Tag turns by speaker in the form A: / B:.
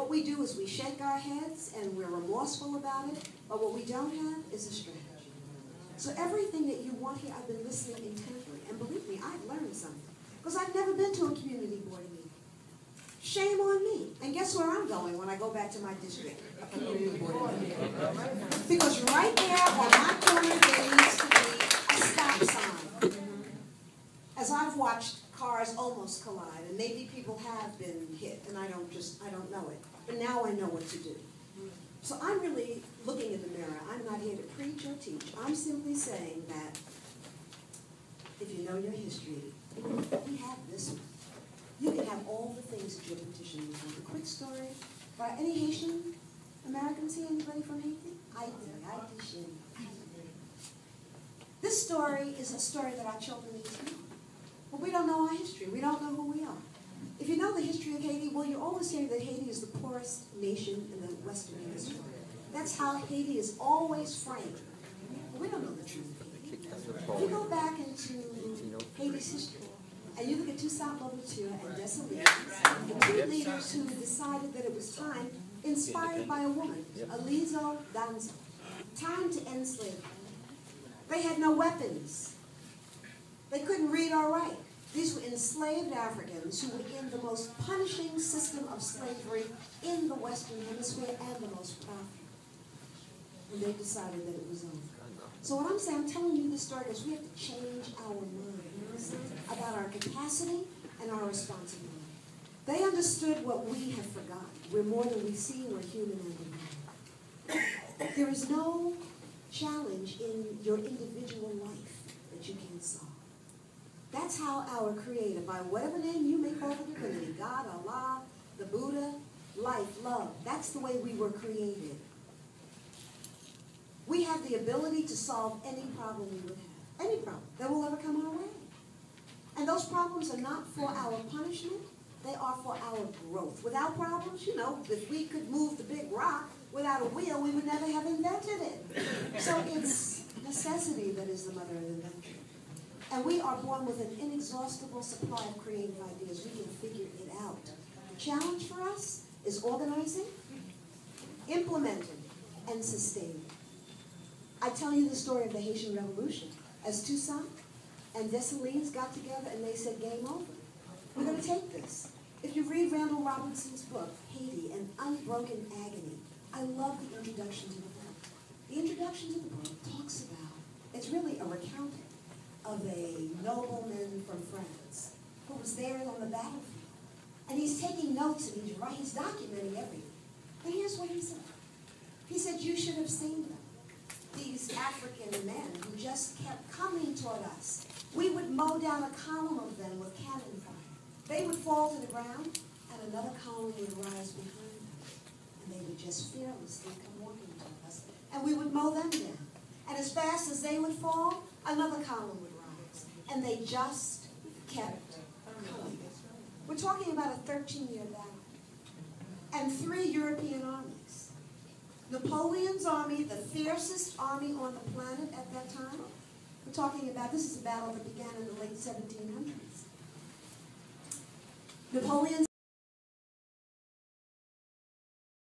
A: What we do is we shake our heads and we're remorseful about it, but what we don't have is a strategy. So everything that you want here, I've been listening intently, and believe me, I've learned something. Because I've never been to a community board meeting. Shame on me. And guess where I'm going when I go back to my district? A community board meeting. Because right there on my corner, there needs to be a stop sign. As I've watched cars almost collide, and maybe people have been hit, and I don't know it. But now I know what to do. So I'm really looking in the mirror. I'm not here to preach or teach. I'm simply saying that if you know your history, we have this one. You can have all the things that you're petitioning for. The quick story. Any Haitian Americans here? Anybody from Haiti? Haitian. This story is a story that our children need to know. But we don't know our history. We don't know who we are. If you know the history of Haiti, well, you're always hearing that Haiti is the poorest nation in the Western Hemisphere. That's how Haiti is always framed. But we don't know the truth of Haiti. If you go back into Haiti's history, and you look at Toussaint Louverture and Dessalines, the two leaders who decided that it was time, inspired by a woman, Alizo Danzo, time to end slavery. They had no weapons. They couldn't read or write. These were enslaved Africans who were in the most punishing system of slavery in the Western Hemisphere and the most profitable. And they decided that it was over. So what I'm saying, I'm telling you this story because we have to change our minds about our capacity and our responsibility. They understood what we have forgotten. We're more than we see, we're human and divine. There is no challenge in your individual life that you can't solve. That's how our Creator, by whatever name you may call the divinity, God, Allah, the Buddha, life, love, that's the way we were created. We have the ability to solve any problem we would have, any problem that will ever come our way. And those problems are not for our punishment, they are for our growth. Without problems, if we could move the big rock without a wheel, we would never have invented it. So it's necessity that is the mother of invention. And we are born with an inexhaustible supply of creative ideas. We can figure it out. The challenge for us is organizing, implementing, and sustaining. I tell you the story of the Haitian Revolution. As Toussaint and Dessalines got together and they said, game over. We're going to take this. If you read Randall Robinson's book, Haiti, An Unbroken Agony, I love the introduction to the book. The introduction to the book talks about, it's really a recounting of a nobleman from France who was there on the battlefield. And he's taking notes and he's documenting everything. And here's what he said. He said, you should have seen them. These African men who just kept coming toward us. We would mow down a column of them with cannon fire. They would fall to the ground, and another column would rise behind them. And they would just fearlessly come walking toward us. And we would mow them down. And as fast as they would fall, another column would rise. And they just kept coming. We're talking about a 13-year battle. And 3 European armies. Napoleon's army, the fiercest army on the planet at that time. We're talking about, this is a battle that began in the late 1700s. Napoleon's